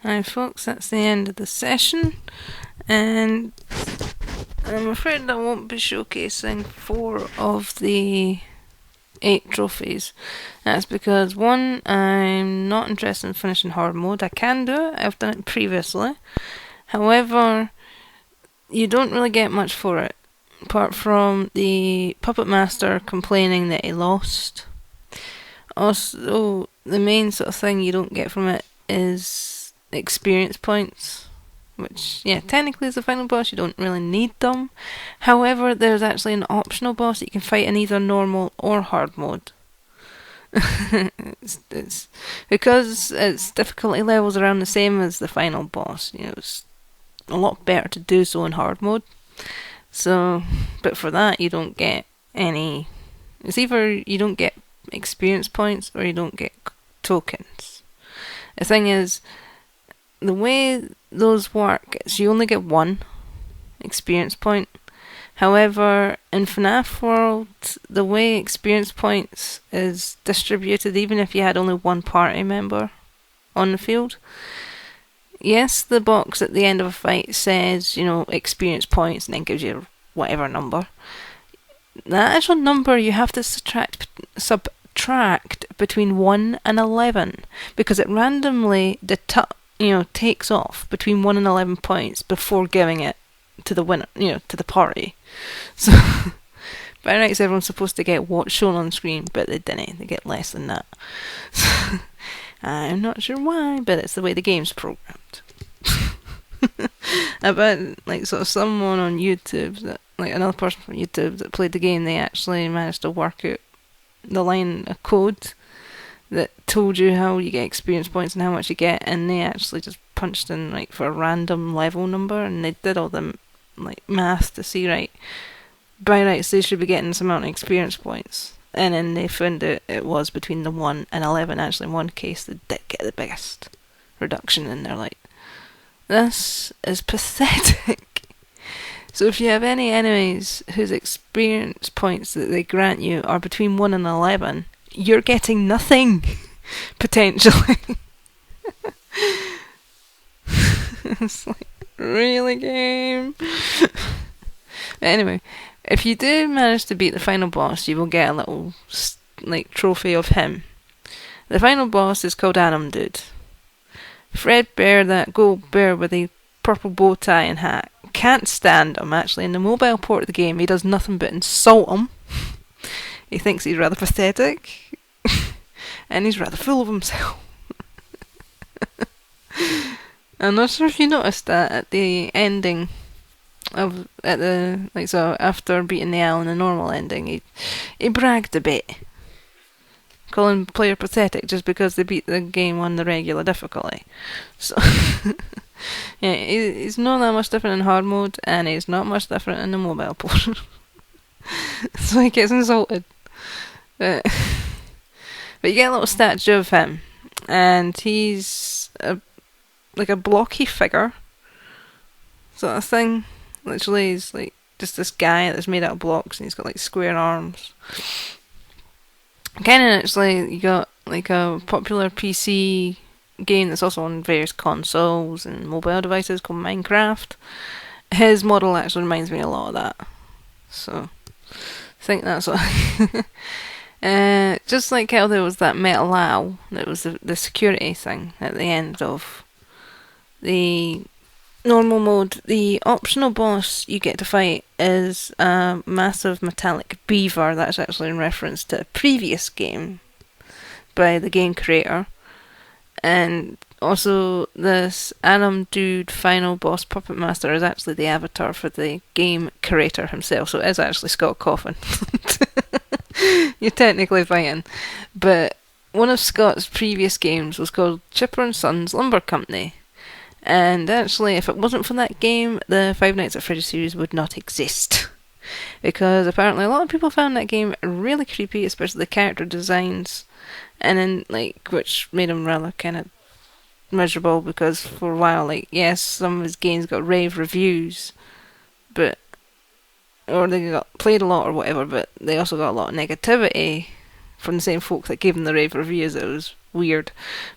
Alright folks, that's the end of the session, and I'm afraid I won't be showcasing 4 of the 8 trophies. That's because 1, I'm not interested in finishing hard mode. I can do it, I've done it previously. However, you don't really get much for it, apart from the Puppet Master complaining that he lost. Also, the main sort of thing you don't get from it is experience points, which, yeah, technically as a final boss you don't really need them. However, there's actually an optional boss that you can fight in either normal or hard mode. it's because its difficulty levels around the same as the final boss. You know, it's a lot better to do so in hard mode. So, but for that you don't get any. It's either you don't get experience points or you don't get tokens. The thing is, the way those work is you only get 1 experience point. However, in FNaF World, the way experience points is distributed, even if you had only 1 party member on the field. Yes, the box at the end of a fight says, you know, experience points, and then gives you whatever number. That actual number you have to subtract between 1 and 11, because it randomly takes off between 1 and 11 points before giving it to the winner, to the party. So, by rights, everyone's supposed to get what's shown on screen, but they didn't. They get less than that. So, I'm not sure why, but it's the way the game's programmed. I bet, sort of someone on YouTube, another person from YouTube that played the game, they actually managed to work out the line of code that told you how you get experience points and how much you get, and they actually just punched in for a random level number, and they did all the math to see by rights they should be getting some amount of experience points, and then they found out it was between the 1 and 11. Actually, in one case they did get the biggest reduction, and they're like, this is pathetic. So if you have any enemies whose experience points that they grant you are between 1 and 11, you're getting nothing, potentially. It's really, game? But anyway, if you do manage to beat the final boss, you will get a little, trophy of him. The final boss is called Anim Dude. Fred Bear, that gold bear with a purple bow tie and hat. Can't stand him, actually. In the mobile port of the game, he does nothing but insult him. He thinks he's rather pathetic, and he's rather full of himself. I'm not sure if you noticed that at the ending after beating the owl in the normal ending, he bragged a bit, calling the player pathetic just because they beat the game on the regular difficulty. So, yeah, he's not that much different in hard mode, and he's not much different in the mobile port. So he gets insulted. But you get a little statue of him, and he's a blocky figure sort of thing. Literally, he's just this guy that's made out of blocks, and he's got square arms. Kind of actually, you got a popular PC game that's also on various consoles and mobile devices called Minecraft. His model actually reminds me a lot of that. So, I think that's what. Just like how there was that metal owl, that was the security thing at the end of the normal mode. The optional boss you get to fight is a massive metallic beaver. That's actually in reference to a previous game by the game creator. And also, this Anim Dude final boss puppet master is actually the avatar for the game creator himself, so it is actually Scott Cawthon. You're technically fighting. But one of Scott's previous games was called Chipper and Sons Lumber Company. And actually, if it wasn't for that game, the Five Nights at Freddy's series would not exist. Because apparently a lot of people found that game really creepy, especially the character designs. And then, which made him rather kind of miserable, because for a while, yes, some of his games got rave reviews, or they got played a lot or whatever, but they also got a lot of negativity from the same folk that gave him the rave reviews. It was weird,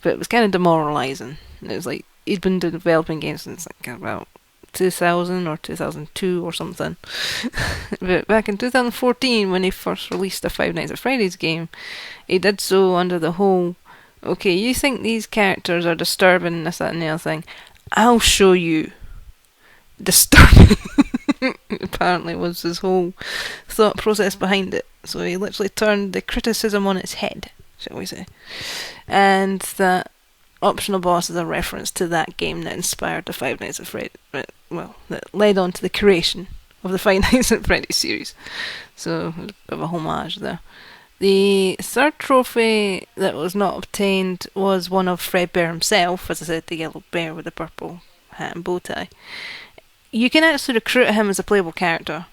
but it was kind of demoralising. It was he'd been developing games since like about 2000 or 2002 or something. But back in 2014, when he first released a Five Nights at Freddy's game, he did so under the whole, okay, you think these characters are disturbing, this, that and the other thing, I'll show you. Disturbing apparently was his whole thought process behind it. So he literally turned the criticism on its head, shall we say. And that optional boss is a reference to that game that inspired the Five Nights at Freddy's, well, that led on to the creation of the Five Nights at Freddy's series. So a bit of a homage there. The third trophy that was not obtained was one of Fredbear himself, as I said, the yellow bear with the purple hat and bow tie. You can actually recruit him as a playable character,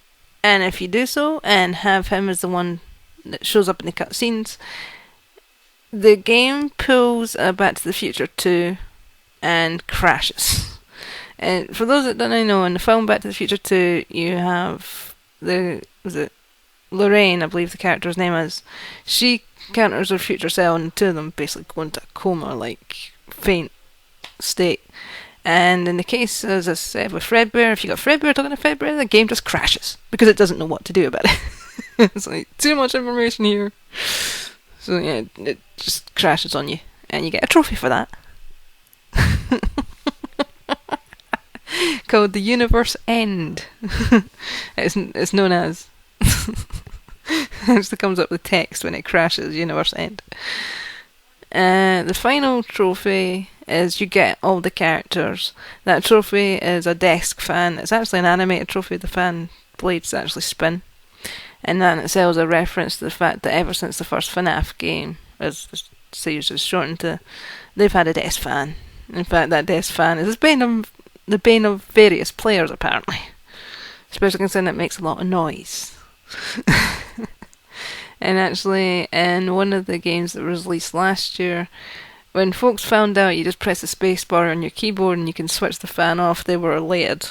and if you do so and have him as the one that shows up in the cutscenes, the game pulls Back to the Future 2 and crashes. And for those that don't know, in the film Back to the Future 2, you have Lorraine, I believe the character's name is. She counters her future self, and the two of them basically go into a coma, like faint state. And in the case, as I said, with Fredbear, if you got Fredbear talking to Fredbear, the game just crashes because it doesn't know what to do about it. It's like too much information here. So yeah, it just crashes on you, and you get a trophy for that. Called the Universe End. It's known as. It actually comes up with text when it crashes, Universe End. The final trophy is you get all the characters. That trophy is a desk fan. It's actually an animated trophy. The fan blades actually spin. And that in itself is a reference to the fact that ever since the first FNaF game, as the series is shortened to, they've had a desk fan. In fact, that desk fan is the bane of various players, apparently. Especially considering it makes a lot of noise. And actually, in one of the games that was released last year, when folks found out you just press the space bar on your keyboard and you can switch the fan off, they were elated.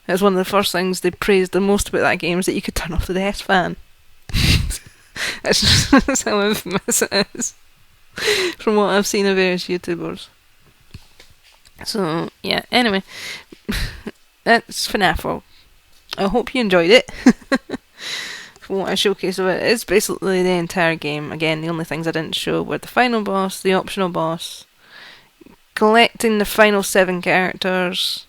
It's one of the first things they praised the most about that game, is that you could turn off the desk fan. That's how infamous it is, from what I've seen of various YouTubers. So, yeah, anyway, that's FNaF World. I hope you enjoyed it. From what I showcased of it, it's basically the entire game. Again, the only things I didn't show were the final boss, the optional boss, collecting the final 7 characters,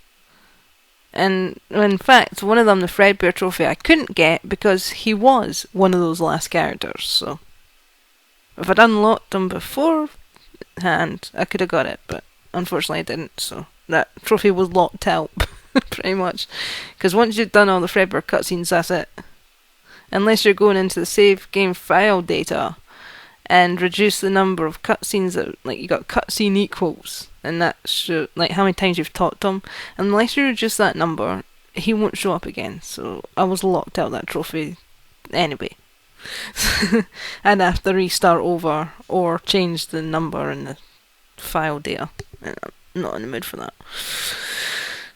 and in fact, one of them, the Fredbear trophy, I couldn't get because he was one of those last characters. So if I'd unlocked him beforehand, I could have got it, but unfortunately I didn't, so that trophy was locked out, pretty much. Because once you've done all the Fredbear cutscenes, that's it. Unless you're going into the save game file data and reduce the number of cutscenes that, like, you got cutscene equals, and that's like how many times you've talked to him. Unless you reduce that number, he won't show up again. So I was locked out that trophy anyway. I'd have to restart over or change the number in the file data. And I'm not in the mood for that.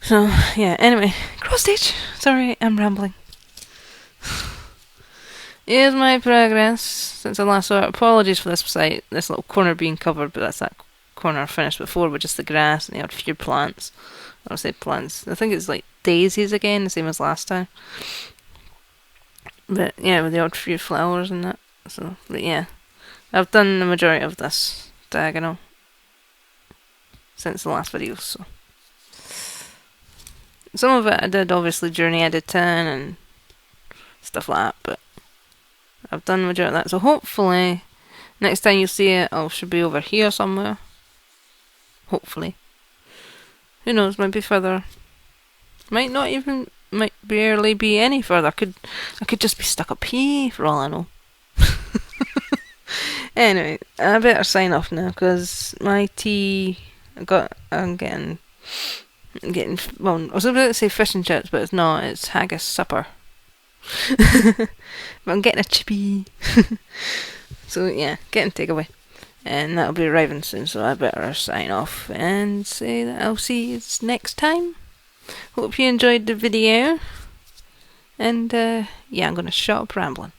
So yeah, anyway, KosStitch. Sorry, I'm rambling. Here's my progress since I last saw it. Apologies for this little corner being covered, but that's that corner I finished before with just the grass and the odd few plants. I say plants. I think it's like daisies again, the same as last time. But yeah, with the odd few flowers and that. So, but yeah, I've done the majority of this diagonal since the last video. So some of it I did obviously during editing and stuff like that, but I've done the majority of that. So hopefully next time you see it, I should be over here somewhere. Hopefully. Who knows, might be further. Might barely be any further. I could just be stuck up here for all I know. Anyway, I better sign off now because my tea. I'm getting. Well, I was about to say fish and chips, but it's not. It's haggis supper. But I'm getting a chippy. So yeah, getting takeaway. And that'll be arriving soon, so I better sign off and say that I'll see you next time. Hope you enjoyed the video. And yeah, I'm gonna shut up rambling.